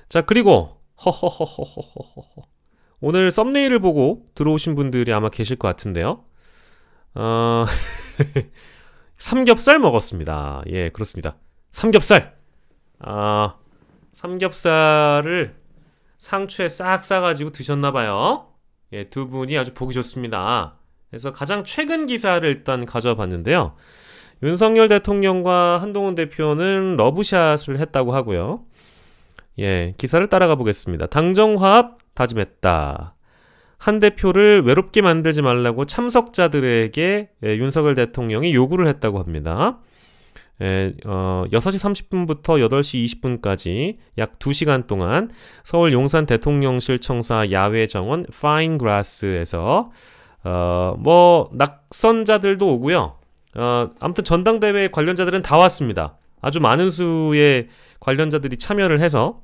자, 그리고 허허허허허허허. 오늘 썸네일을 보고 들어오신 분들이 아마 계실 것 같은데요. 어, 삼겹살 먹었습니다. 예, 그렇습니다. 삼겹살. 아, 삼겹살을 상추에 싹 싸가지고 드셨나봐요. 예, 두 분이 아주 보기 좋습니다. 그래서 가장 최근 기사를 일단 가져와 봤는데요. 윤석열 대통령과 한동훈 대표는 러브샷을 했다고 하고요. 예, 기사를 따라가 보겠습니다. 당정화합 다짐했다. 한 대표를 외롭게 만들지 말라고 참석자들에게 윤석열 대통령이 요구를 했다고 합니다. 6시 30분부터 8시 20분까지 약 2시간 동안 서울 용산 대통령실 청사 야외 정원 파인그라스에서 뭐 낙선자들도 오고요. 아무튼 전당대회 관련자들은 다 왔습니다. 아주 많은 수의 관련자들이 참여를 해서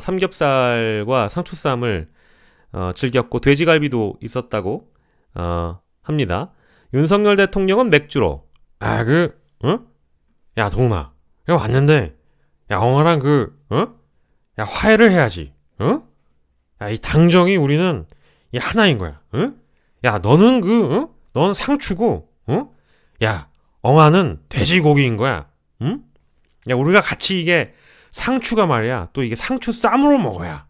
삼겹살과 상추쌈을 즐겼고 돼지갈비도 있었다고 합니다. 윤석열 대통령은 맥주로 응? 야 동훈아 야 왔는데 야 엉아랑 야 화해를 해야지 응? 야 이 당정이 우리는 이 하나인 거야 응? 야 너는 응? 넌 상추고 응? 야 엉아는 돼지고기인 거야 응? 야 우리가 같이 이게 상추가 말이야 또 이게 상추 쌈으로 먹어야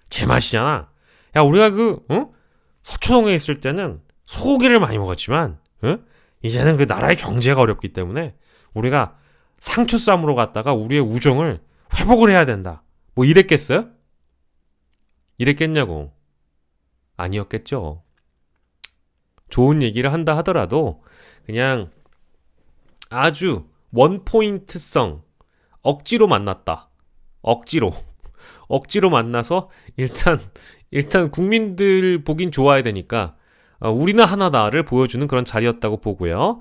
제맛이잖아. 야 우리가 서초동에 있을 때는 소고기를 많이 먹었지만 이제는 그 나라의 경제가 어렵기 때문에 우리가 상추 쌈으로 갔다가 우리의 우정을 회복을 해야 된다. 뭐 이랬겠어요? 이랬겠냐고. 아니었겠죠. 좋은 얘기를 한다 하더라도 그냥 아주 원포인트성 억지로 만났다. 억지로 만나서 일단 국민들 보긴 좋아야 되니까 우리는 하나다를 보여주는 그런 자리였다고 보고요.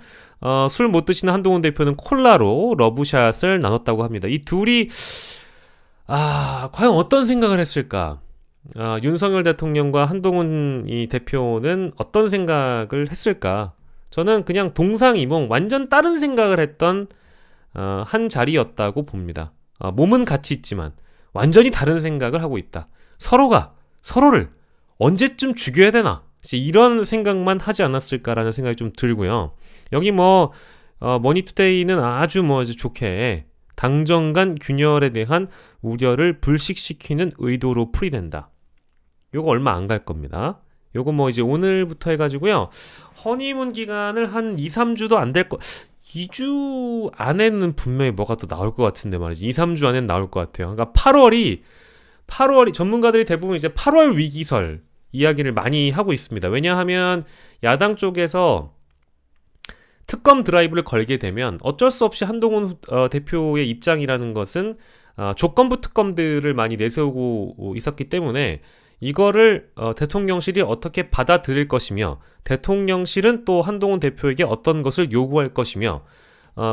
술 못 드시는 한동훈 대표는 콜라로 러브샷을 나눴다고 합니다. 이 둘이 과연 어떤 생각을 했을까? 윤석열 대통령과 한동훈 이 대표는 어떤 생각을 했을까? 저는 그냥 동상이몽 완전 다른 생각을 했던 한 자리였다고 봅니다. 몸은 같이 있지만 완전히 다른 생각을 하고 있다. 서로가 서로를 언제쯤 죽여야 되나? 이런 생각만 하지 않았을까라는 생각이 좀 들고요. 여기 머니투데이는 아주 좋게 당정 간 균열에 대한 우려를 불식시키는 의도로 풀이된다. 요거 얼마 안 갈 겁니다. 요거 이제 오늘부터 해가지고요. 허니문 기간을 한 2, 3주도 안 될 2주 안에는 분명히 뭐가 또 나올 것 같은데 말이지. 2, 3주 안에는 나올 것 같아요. 그러니까 8월이 전문가들이 대부분 이제 8월 위기설 이야기를 많이 하고 있습니다. 왜냐하면 야당 쪽에서 특검 드라이브를 걸게 되면 어쩔 수 없이 한동훈 대표의 입장이라는 것은 조건부 특검들을 많이 내세우고 있었기 때문에 이거를 대통령실이 어떻게 받아들일 것이며 대통령실은 또 한동훈 대표에게 어떤 것을 요구할 것이며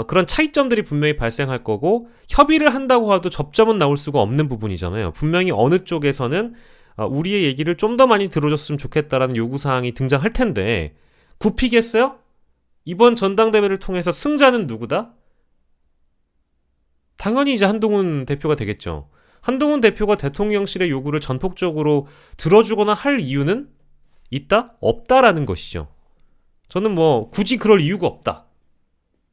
그런 차이점들이 분명히 발생할 거고 협의를 한다고 해도 접점은 나올 수가 없는 부분이잖아요. 분명히 어느 쪽에서는 우리의 얘기를 좀 더 많이 들어줬으면 좋겠다라는 요구사항이 등장할 텐데 굽히겠어요? 이번 전당대회를 통해서 승자는 누구다? 당연히 이제 한동훈 대표가 되겠죠. 한동훈 대표가 대통령실의 요구를 전폭적으로 들어주거나 할 이유는 있다? 없다라는 것이죠. 저는 굳이 그럴 이유가 없다.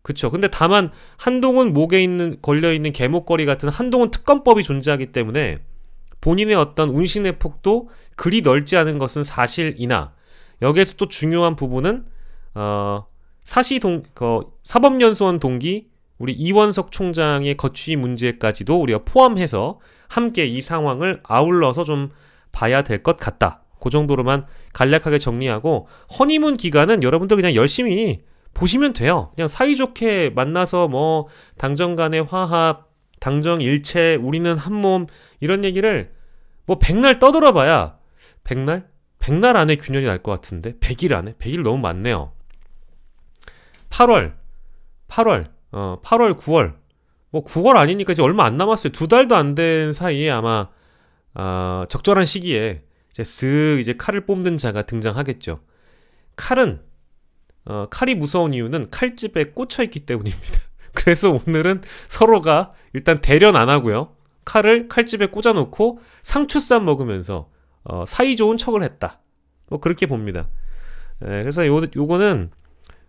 그쵸. 근데 다만 한동훈 목에 걸려있는 개목걸이 같은 한동훈 특검법이 존재하기 때문에 본인의 어떤 운신의 폭도 그리 넓지 않은 것은 사실이나 여기에서 또 중요한 부분은 사법연수원 동기 우리 이원석 총장의 거취 문제까지도 우리가 포함해서 함께 이 상황을 아울러서 좀 봐야 될 것 같다. 그 정도로만 간략하게 정리하고 허니문 기간은 여러분들 그냥 열심히 보시면 돼요. 그냥 사이좋게 만나서 당정 간의 화합, 당정 일체, 우리는 한 몸 이런 얘기를 백날 떠들어봐야 백날? 백날 안에 균열이 날 것 같은데 100일 안에? 100일 너무 많네요. 8월, 9월 9월 아니니까 이제 얼마 안 남았어요. 2달도 안 된 사이에 아마 적절한 시기에 이제 칼을 뽑는 자가 등장하겠죠. 칼이 무서운 이유는 칼집에 꽂혀있기 때문입니다. 그래서 오늘은 서로가 일단 대련 안 하고요. 칼을 칼집에 꽂아놓고 상추쌈 먹으면서 사이좋은 척을 했다. 뭐 그렇게 봅니다. 그래서 요거는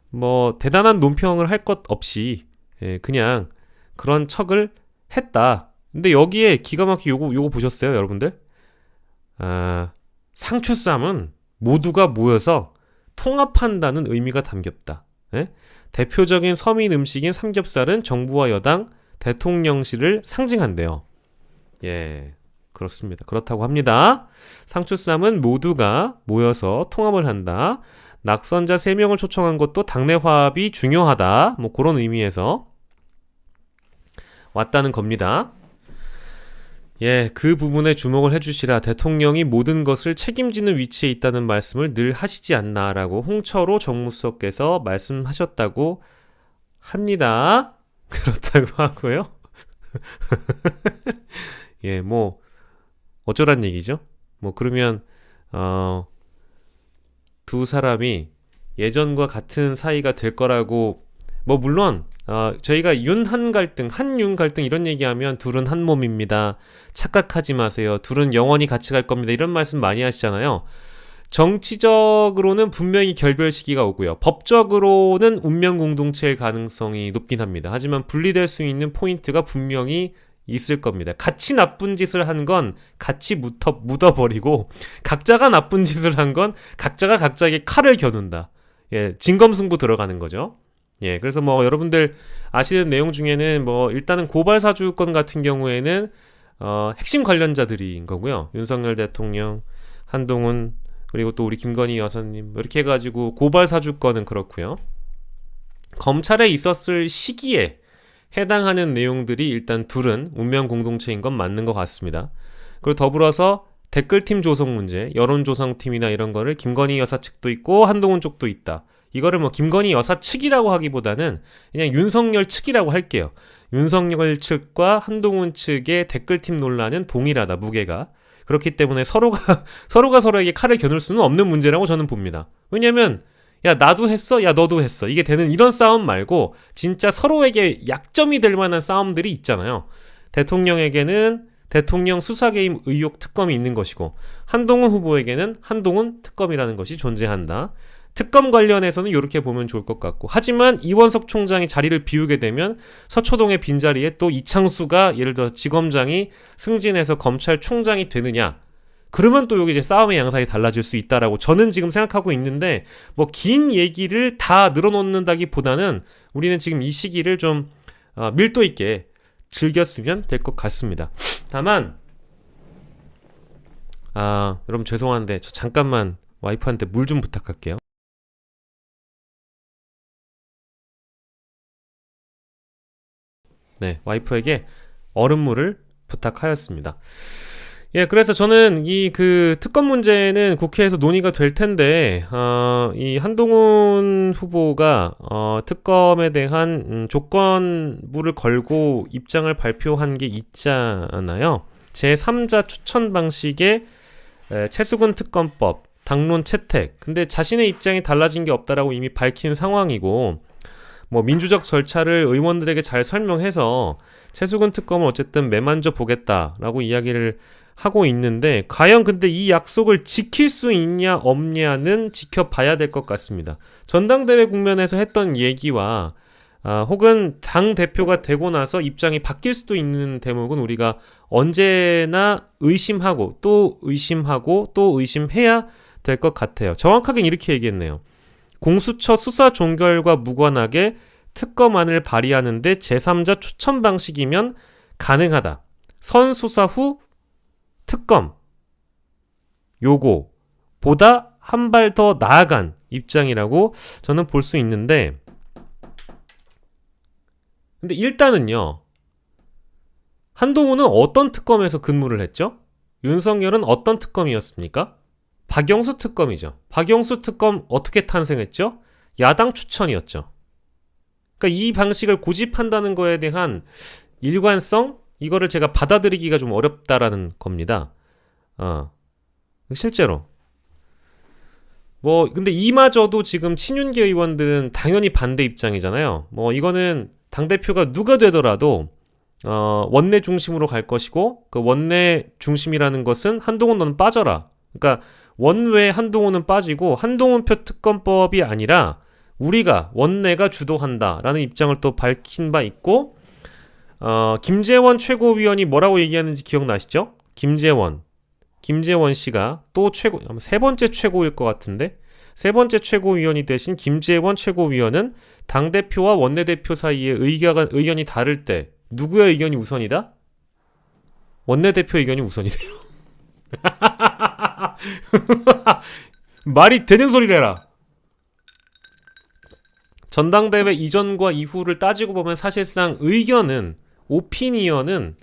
뭐 대단한 논평을 할 것 없이 그냥 그런 척을 했다. 근데 여기에 기가 막히게 요거 보셨어요, 여러분들? 상추쌈은 모두가 모여서 통합한다는 의미가 담겼다. 대표적인 서민 음식인 삼겹살은 정부와 여당, 대통령실을 상징한대요. 예, 그렇습니다. 그렇다고 합니다. 상추쌈은 모두가 모여서 통합을 한다. 낙선자 3명을 초청한 것도 당내 화합이 중요하다. 뭐 그런 의미에서 왔다는 겁니다. 예, 그 부분에 주목을 해주시라. 대통령이 모든 것을 책임지는 위치에 있다는 말씀을 늘 하시지 않나라고 홍철호 정무수석께서 말씀하셨다고 합니다. 그렇다고 하고요. 예, 뭐 어쩌란 얘기죠? 뭐 그러면 두 사람이 예전과 같은 사이가 될 거라고 뭐 물론 저희가 한윤 갈등 이런 얘기하면 둘은 한 몸입니다. 착각하지 마세요. 둘은 영원히 같이 갈 겁니다. 이런 말씀 많이 하시잖아요. 정치적으로는 분명히 결별 시기가 오고요. 법적으로는 운명 공동체일 가능성이 높긴 합니다. 하지만 분리될 수 있는 포인트가 분명히 있을 겁니다. 같이 나쁜 짓을 한 건 같이 묻어버리고 각자가 나쁜 짓을 한 건 각자가 각자에게 칼을 겨눈다. 예, 진검승부 들어가는 거죠. 예, 그래서 뭐 여러분들 아시는 내용 중에는 뭐 일단은 고발 사주 건 같은 경우에는 핵심 관련자들인 거고요. 윤석열 대통령, 한동훈, 그리고 또 우리 김건희 여사님 이렇게 해가지고 고발 사주 건은 그렇고요. 검찰에 있었을 시기에 해당하는 내용들이 일단 둘은 운명 공동체인 건 맞는 것 같습니다. 그리고 더불어서 댓글팀 조성 문제, 여론조성팀이나 이런 거를 김건희 여사 측도 있고 한동훈 쪽도 있다. 이거를 뭐 김건희 여사 측이라고 하기보다는 그냥 윤석열 측이라고 할게요. 윤석열 측과 한동훈 측의 댓글팀 논란은 동일하다, 무게가. 그렇기 때문에 서로가 서로에게 칼을 겨눌 수는 없는 문제라고 저는 봅니다. 왜냐면 야 나도 했어, 야 너도 했어, 이게 되는 이런 싸움 말고 진짜 서로에게 약점이 될 만한 싸움들이 있잖아요. 대통령에게는 대통령 수사개입 의혹 특검이 있는 것이고 한동훈 후보에게는 한동훈 특검이라는 것이 존재한다. 특검 관련해서는 이렇게 보면 좋을 것 같고, 하지만 이원석 총장이 자리를 비우게 되면 서초동의 빈자리에 또 이창수가 예를 들어 지검장이 승진해서 검찰총장이 되느냐, 그러면 또 여기 이제 싸움의 양상이 달라질 수 있다라고 저는 지금 생각하고 있는데, 뭐 긴 얘기를 다 늘어놓는다기보다는 우리는 지금 이 시기를 좀 밀도 있게 즐겼으면 될 것 같습니다. 다만 여러분 죄송한데 저 잠깐만 와이프한테 물 좀 부탁할게요. 네, 와이프에게 얼음물을 부탁하였습니다. 예, 그래서 저는 이 그 특검 문제는 국회에서 논의가 될 텐데, 이 한동훈 후보가 특검에 대한 조건부를 걸고 입장을 발표한 게 있잖아요. 제3자 추천 방식의 최수근 특검법, 당론 채택. 근데 자신의 입장이 달라진 게 없다라고 이미 밝힌 상황이고, 뭐 민주적 절차를 의원들에게 잘 설명해서 최수근 특검을 어쨌든 매만져 보겠다라고 이야기를 하고 있는데, 과연 근데 이 약속을 지킬 수 있냐 없냐는 지켜봐야 될 것 같습니다. 전당대회 국면에서 했던 얘기와 혹은 당 대표가 되고 나서 입장이 바뀔 수도 있는 대목은 우리가 언제나 의심하고 또 의심하고 또 의심해야 될 것 같아요. 정확하게 이렇게 얘기했네요. 공수처 수사 종결과 무관하게 특검안을 발의하는데 제3자 추천 방식이면 가능하다. 선수사 후 특검 요거보다 한 발 더 나아간 입장이라고 저는 볼 수 있는데, 근데 일단은요, 한동훈은 어떤 특검에서 근무를 했죠? 윤석열은 어떤 특검이었습니까? 박영수 특검이죠. 박영수 특검 어떻게 탄생했죠? 야당 추천이었죠. 그러니까 이 방식을 고집한다는 거에 대한 일관성, 이거를 제가 받아들이기가 좀 어렵다라는 겁니다. 실제로 뭐 근데 이마저도 지금 친윤계 의원들은 당연히 반대 입장이잖아요. 뭐 이거는 당대표가 누가 되더라도 원내 중심으로 갈 것이고 그 원내 중심이라는 것은 한동훈 너는 빠져라. 그러니까 원외 한동훈은 빠지고 한동훈표 특검법이 아니라 우리가 원내가 주도한다라는 입장을 또 밝힌 바 있고 김재원 최고위원이 뭐라고 얘기하는지 기억나시죠? 김재원 씨가 또 아마 세 번째 최고일 것 같은데 세 번째 최고위원이 되신 김재원 최고위원은 당대표와 원내대표 사이에 의견이 다를 때 누구의 의견이 우선이다? 원내대표 의견이 우선이래요. 말이 되는 소리를 해라. 전당대회 이전과 이후를 따지고 보면 사실상 오피니언은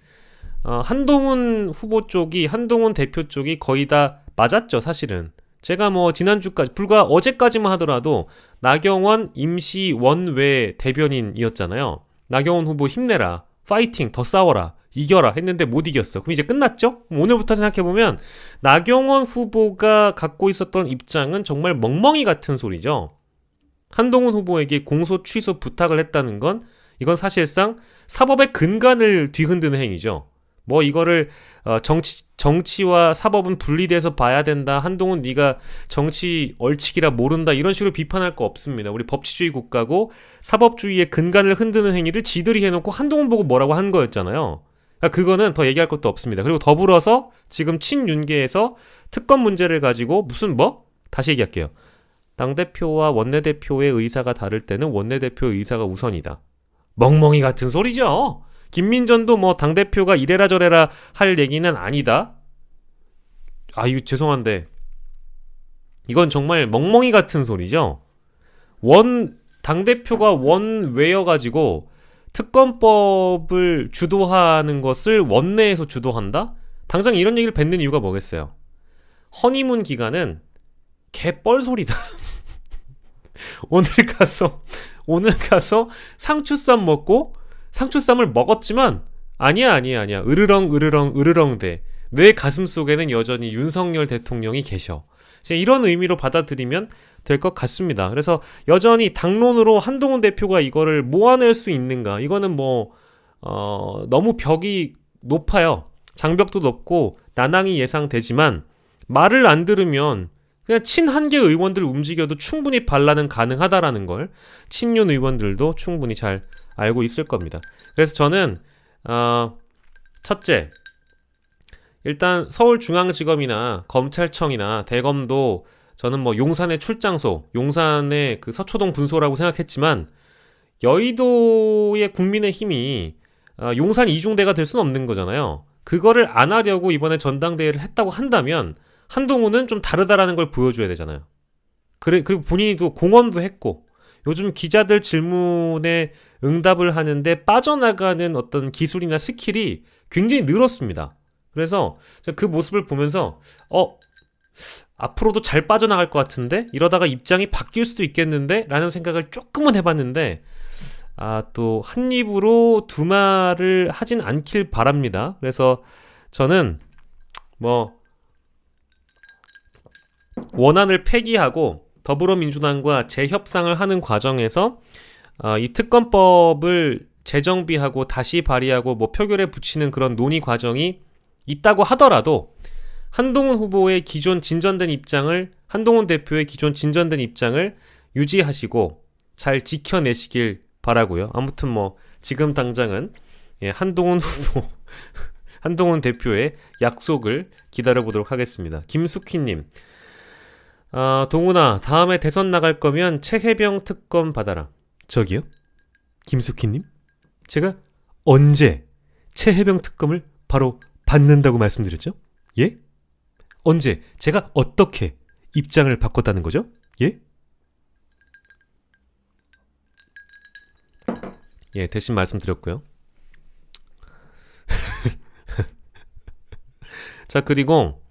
한동훈 후보 쪽이 한동훈 대표 쪽이 거의 다 맞았죠. 사실은 제가 뭐 지난주까지 불과 어제까지만 하더라도 나경원 임시 원외 대변인이었잖아요. 나경원 후보 힘내라, 파이팅, 더 싸워라, 이겨라 했는데 못 이겼어. 그럼 이제 끝났죠? 오늘부터 생각해보면 나경원 후보가 갖고 있었던 입장은 정말 멍멍이 같은 소리죠. 한동훈 후보에게 공소 취소 부탁을 했다는 건 이건 사실상 사법의 근간을 뒤흔드는 행위죠. 뭐 이거를 정치와 사법은 분리돼서 봐야 된다. 한동훈 네가 정치 얼치기라 모른다. 이런 식으로 비판할 거 없습니다. 우리 법치주의 국가고 사법주의의 근간을 흔드는 행위를 지들이 해놓고 한동훈 보고 뭐라고 한 거였잖아요. 그러니까 그거는 더 얘기할 것도 없습니다. 그리고 더불어서 지금 친윤계에서 특검 문제를 가지고 다시 얘기할게요. 당대표와 원내대표의 의사가 다를 때는 원내대표의 의사가 우선이다. 멍멍이 같은 소리죠. 김민전도 뭐 당대표가 이래라 저래라 할 얘기는 아니다. 이거 죄송한데 이건 정말 멍멍이 같은 소리죠. 당대표가 원외여가지고 특검법을 주도하는 것을 원내에서 주도한다? 당장 이런 얘기를 뱉는 이유가 뭐겠어요? 허니문 기간은 개뻘소리다. 오늘 가서 상추쌈 먹고 상추쌈을 먹었지만 아니야. 으르렁 돼. 내 가슴 속에는 여전히 윤석열 대통령이 계셔. 이런 의미로 받아들이면 될 것 같습니다. 그래서 여전히 당론으로 한동훈 대표가 이거를 모아낼 수 있는가? 이거는 너무 벽이 높아요. 장벽도 높고 난항이 예상되지만 말을 안 들으면 그냥 친한계 의원들 움직여도 충분히 반란은 가능하다라는 걸 친윤 의원들도 충분히 잘 알고 있을 겁니다. 그래서 저는 첫째, 일단 서울중앙지검이나 검찰청이나 대검도 저는 용산의 출장소, 용산의 그 서초동 분소라고 생각했지만 여의도의 국민의힘이 용산 이중대가 될 수는 없는 거잖아요. 그거를 안 하려고 이번에 전당대회를 했다고 한다면 한동훈은 좀 다르다라는 걸 보여줘야 되잖아요. 그리고 본인도 공언도 했고 요즘 기자들 질문에 응답을 하는데 빠져나가는 어떤 기술이나 스킬이 굉장히 늘었습니다. 그래서 그 모습을 보면서 앞으로도 잘 빠져나갈 것 같은데 이러다가 입장이 바뀔 수도 있겠는데 라는 생각을 조금은 해봤는데 또 한 입으로 두 말을 하진 않길 바랍니다. 그래서 저는 원안을 폐기하고 더불어민주당과 재협상을 하는 과정에서 이 특검법을 재정비하고 다시 발의하고 표결에 붙이는 그런 논의 과정이 있다고 하더라도 한동훈 후보의 기존 진전된 입장을 한동훈 대표의 기존 진전된 입장을 유지하시고 잘 지켜내시길 바라고요. 아무튼 지금 당장은 한동훈 후보 한동훈 대표의 약속을 기다려보도록 하겠습니다. 김숙희님, 동훈아, 다음에 대선 나갈 거면 최혜병 특검 받아라. 저기요? 김숙희님? 제가 언제 최혜병 특검을 바로 받는다고 말씀드렸죠? 예? 언제? 제가 어떻게 입장을 바꿨다는 거죠? 예? 예, 대신 말씀드렸고요. 자, 그리고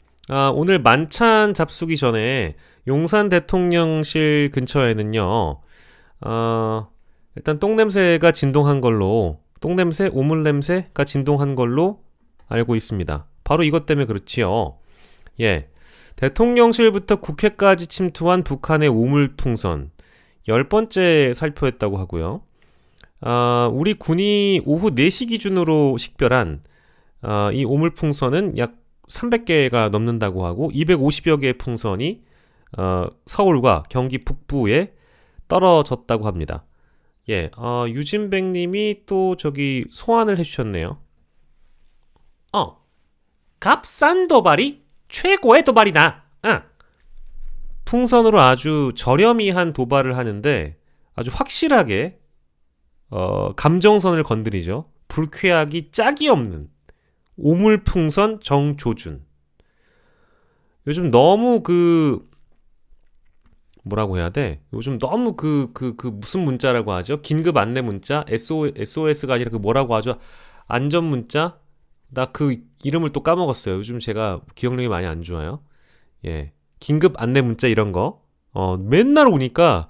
오늘 만찬 잡수기 전에 용산 대통령실 근처에는요, 일단 똥냄새가 진동한 걸로, 똥냄새, 오물냄새가 진동한 걸로 알고 있습니다. 바로 이것 때문에 그렇지요. 예, 대통령실부터 국회까지 침투한 북한의 우물풍선 10번째 살포했다고 하고요. 우리 군이 오후 4시 기준으로 식별한 이 오물풍선은 약 300개가 넘는다고 하고 250여 개의 풍선이 서울과 경기 북부에 떨어졌다고 합니다. 예, 유진백님이 또 저기 소환을 해주셨네요. 값싼 도발이 최고의 도발이다. 풍선으로 아주 저렴이 한 도발을 하는데 아주 확실하게 감정선을 건드리죠. 불쾌하기 짝이 없는 오물풍선 정조준. 요즘 너무 뭐라고 해야 돼? 요즘 너무 무슨 문자라고 하죠? 긴급 안내 문자? SOS가 아니라 뭐라고 하죠? 안전 문자? 나 그 이름을 또 까먹었어요. 요즘 제가 기억력이 많이 안 좋아요. 예. 긴급 안내 문자 이런 거. 맨날 오니까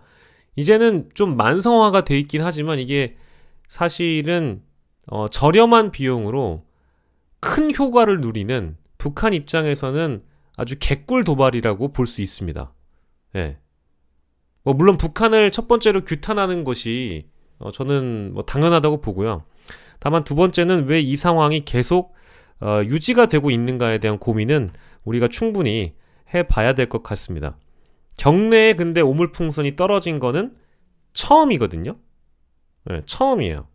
이제는 좀 만성화가 돼 있긴 하지만 이게 사실은 저렴한 비용으로 큰 효과를 누리는 북한 입장에서는 아주 개꿀 도발이라고 볼 수 있습니다. 예. 물론 북한을 첫 번째로 규탄하는 것이 저는 당연하다고 보고요. 다만 두 번째는 왜 이 상황이 계속 유지가 되고 있는가에 대한 고민은 우리가 충분히 해봐야 될 것 같습니다. 경내에 근데 오물풍선이 떨어진 거는 처음이거든요. 네, 처음이에요.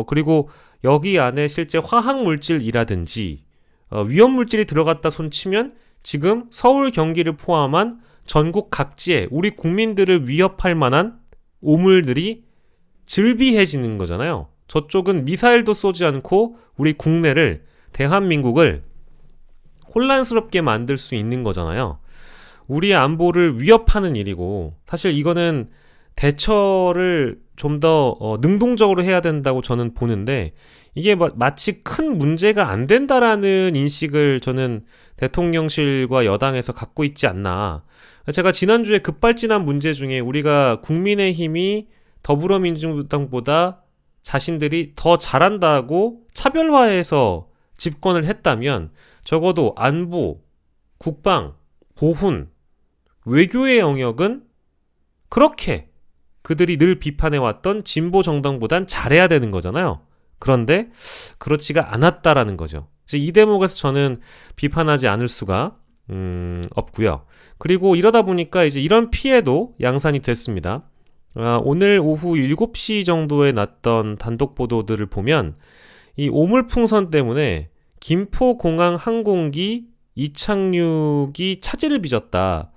그리고 여기 안에 실제 화학물질이라든지 위험물질이 들어갔다 손치면 지금 서울, 경기를 포함한 전국 각지에 우리 국민들을 위협할 만한 오물들이 즐비해지는 거잖아요. 저쪽은 미사일도 쏘지 않고 우리 국내를, 대한민국을 혼란스럽게 만들 수 있는 거잖아요. 우리의 안보를 위협하는 일이고 사실 이거는 대처를 좀 더 능동적으로 해야 된다고 저는 보는데 이게 마치 큰 문제가 안 된다라는 인식을 저는 대통령실과 여당에서 갖고 있지 않나. 제가 지난주에 급발진한 문제 중에 우리가 국민의힘이 더불어민주당보다 자신들이 더 잘한다고 차별화해서 집권을 했다면 적어도 안보, 국방, 보훈, 외교의 영역은 그렇게 그들이 늘 비판해왔던 진보 정당보단 잘해야 되는 거잖아요. 그런데 그렇지가 않았다라는 거죠. 이 대목에서 저는 비판하지 않을 수가 없고요. 그리고 이러다 보니까 이제 이런 피해도 양산이 됐습니다. 오늘 오후 7시 정도에 났던 단독 보도들을 보면 이 오물풍선 때문에 김포공항 항공기 이착륙이 차질을 빚었다.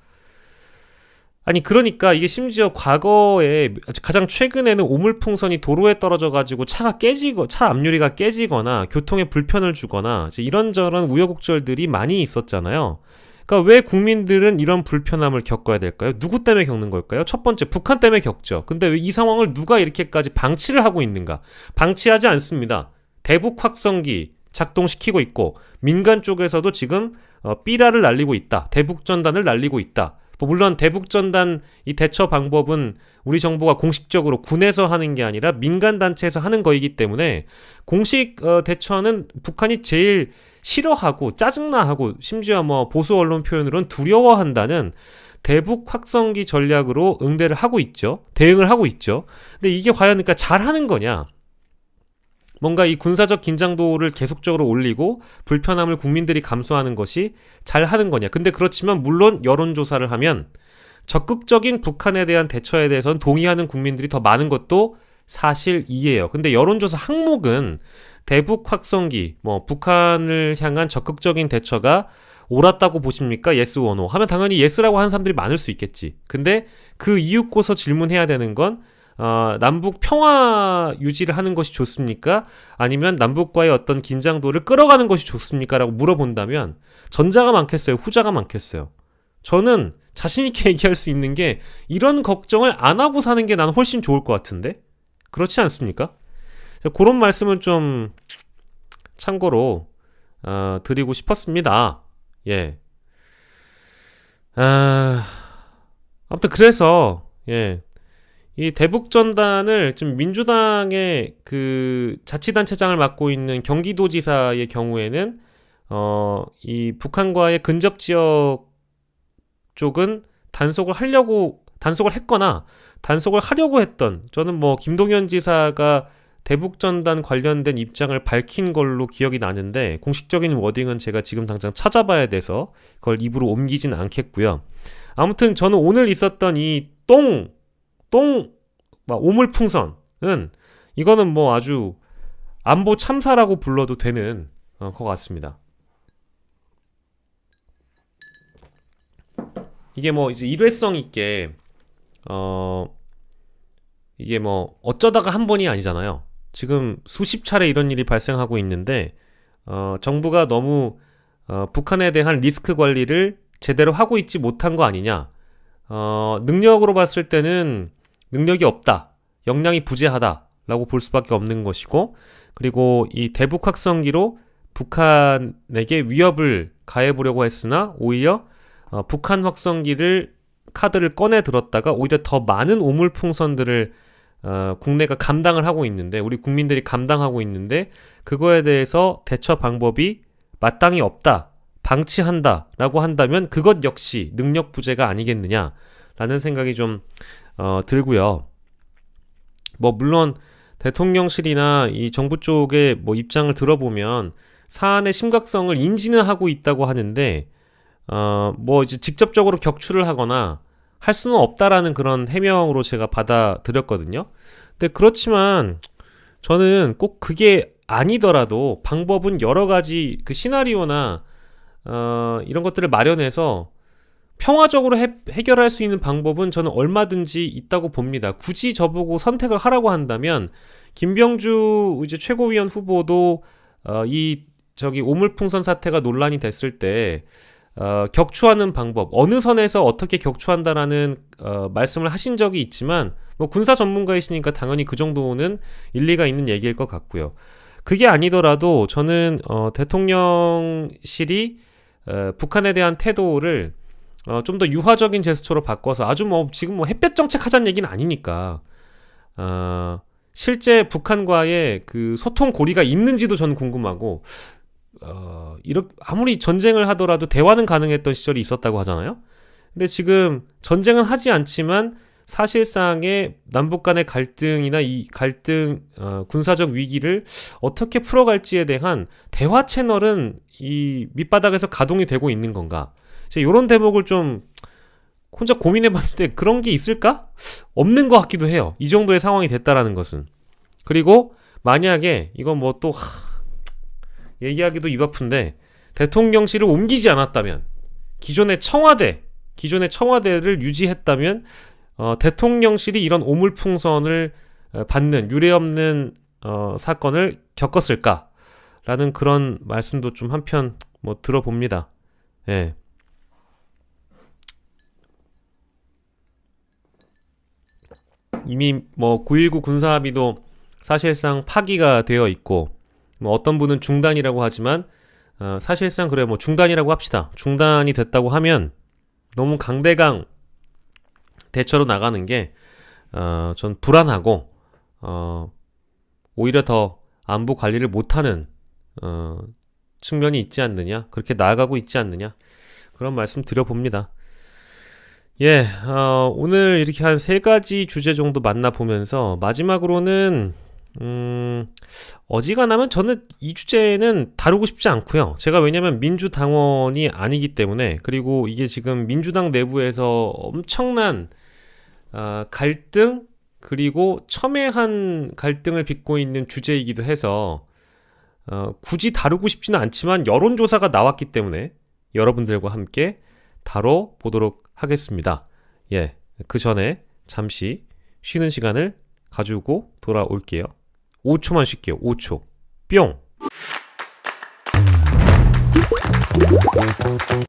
아니 그러니까 이게 심지어 과거에 가장 최근에는 오물풍선이 도로에 떨어져가지고 차가 깨지고 차 앞유리가 깨지거나 교통에 불편을 주거나 이런저런 우여곡절들이 많이 있었잖아요. 그러니까 왜 국민들은 이런 불편함을 겪어야 될까요? 누구 때문에 겪는 걸까요? 첫 번째, 북한 때문에 겪죠. 근데 왜 이 상황을 누가 이렇게까지 방치를 하고 있는가? 방치하지 않습니다. 대북 확성기 작동시키고 있고 민간 쪽에서도 지금 삐라를 날리고 있다. 대북전단을 날리고 있다. 물론 대북전단 이 대처 방법은 우리 정부가 공식적으로 군에서 하는 게 아니라 민간단체에서 하는 거이기 때문에 공식 대처는 북한이 제일 싫어하고 짜증나하고 심지어 보수 언론 표현으로는 두려워한다는 대북 확성기 전략으로 응대를 하고 있죠. 대응을 하고 있죠. 근데 이게 과연 그러니까 잘하는 거냐? 뭔가 이 군사적 긴장도를 계속적으로 올리고 불편함을 국민들이 감수하는 것이 잘하는 거냐. 근데 그렇지만 물론 여론조사를 하면 적극적인 북한에 대한 대처에 대해서는 동의하는 국민들이 더 많은 것도 사실이에요. 근데 여론조사 항목은 대북 확성기, 북한을 향한 적극적인 대처가 옳았다고 보십니까? yes or no 하면 당연히 yes라고 하는 사람들이 많을 수 있겠지. 근데 그 이유고서 질문해야 되는 건 남북 평화 유지를 하는 것이 좋습니까? 아니면 남북과의 어떤 긴장도를 끌어가는 것이 좋습니까? 라고 물어본다면 전자가 많겠어요? 후자가 많겠어요? 저는 자신있게 얘기할 수 있는 게 이런 걱정을 안 하고 사는 게 난 훨씬 좋을 것 같은데? 그렇지 않습니까? 그런 말씀은 좀 참고로 드리고 싶었습니다. 예. 아무튼 그래서 이 대북전단을 좀 민주당의 그 자치단체장을 맡고 있는 경기도지사의 경우에는 이 북한과의 근접 지역 쪽은 단속을 했거나 단속을 하려고 했던, 저는 뭐 김동연 지사가 대북전단 관련된 입장을 밝힌 걸로 기억이 나는데 공식적인 워딩은 제가 지금 당장 찾아봐야 돼서 그걸 입으로 옮기진 않겠고요. 아무튼 저는 오늘 있었던 이 오물풍선은 이거는 뭐 아주 안보 참사라고 불러도 되는 것 같습니다. 이게 뭐 이제 일회성 있게 이게 뭐 어쩌다가 한 번이 아니잖아요. 지금 수십 차례 이런 일이 발생하고 있는데 정부가 너무 북한에 대한 리스크 관리를 제대로 하고 있지 못한 거 아니냐. 능력으로 봤을 때는 능력이 없다. 역량이 부재하다라고 볼 수밖에 없는 것이고, 그리고 이 대북 확성기로 북한에게 위협을 가해보려고 했으나 오히려 북한 확성기를 카드를 꺼내 들었다가 오히려 더 많은 오물풍선들을 국내가 감당을 하고 있는데, 우리 국민들이 감당하고 있는데, 그거에 대해서 대처 방법이 마땅히 없다, 방치한다 라고 한다면 그것 역시 능력 부재가 아니겠느냐라는 생각이 좀 들고요. 뭐 물론 대통령실이나 이 정부 쪽의 뭐 입장을 들어보면 사안의 심각성을 인지는 하고 있다고 하는데 뭐 이제 직접적으로 격추를 하거나 할 수는 없다라는 그런 해명으로 제가 받아들였거든요. 근데 그렇지만 저는 꼭 그게 아니더라도 방법은 여러 가지 그 시나리오나 이런 것들을 마련해서 평화적으로 해결할 수 있는 방법은 저는 얼마든지 있다고 봅니다. 굳이 저보고 선택을 하라고 한다면 김병주 이제 최고위원 후보도 오물풍선 사태가 논란이 됐을 때 격추하는 방법, 어느 선에서 어떻게 격추한다라는 말씀을 하신 적이 있지만 뭐 군사 전문가이시니까 당연히 그 정도는 일리가 있는 얘기일 것 같고요. 그게 아니더라도 저는 대통령실이 북한에 대한 태도를 좀 더 유화적인 제스처로 바꿔서, 아주 뭐 지금 뭐 햇볕 정책 하자는 얘기는 아니니까 실제 북한과의 그 소통 고리가 있는지도 저는 궁금하고, 아무리 전쟁을 하더라도 대화는 가능했던 시절이 있었다고 하잖아요. 근데 지금 전쟁은 하지 않지만 사실상의 남북 간의 갈등이나 이 갈등 군사적 위기를 어떻게 풀어갈지에 대한 대화 채널은 이 밑바닥에서 가동이 되고 있는 건가? 제가 이런 대목을 좀 혼자 고민해봤는데 그런 게 있을까? 없는 것 같기도 해요. 이 정도의 상황이 됐다라는 것은. 그리고 만약에 이건 뭐 또 얘기하기도 입 아픈데 대통령실을 옮기지 않았다면, 기존의 청와대를 유지했다면 대통령실이 이런 오물풍선을 받는 유례없는 사건을 겪었을까라는 그런 말씀도 좀 한편 뭐 들어봅니다. 예. 이미 뭐 9.19 군사합의도 사실상 파기가 되어 있고, 뭐 어떤 분은 중단이라고 하지만 사실상 그래 뭐 중단이라고 합시다. 중단이 됐다고 하면 너무 강대강 대처로 나가는 게 전 불안하고 오히려 더 안보 관리를 못하는 측면이 있지 않느냐, 그렇게 나아가고 있지 않느냐, 그런 말씀 드려봅니다. 예, 오늘 이렇게 한 3가지 주제 정도 만나보면서 마지막으로는 어지간하면 저는 이 주제는 다루고 싶지 않고요. 제가 왜냐면 민주당원이 아니기 때문에, 그리고 이게 지금 민주당 내부에서 엄청난 갈등, 그리고 첨예한 갈등을 빚고 있는 주제이기도 해서 굳이 다루고 싶지는 않지만 여론조사가 나왔기 때문에 여러분들과 함께 다뤄보도록 하겠습니다. 예, 그 전에 잠시 쉬는 시간을 가지고 돌아올게요. 5초만 쉴게요. 5초. 뿅!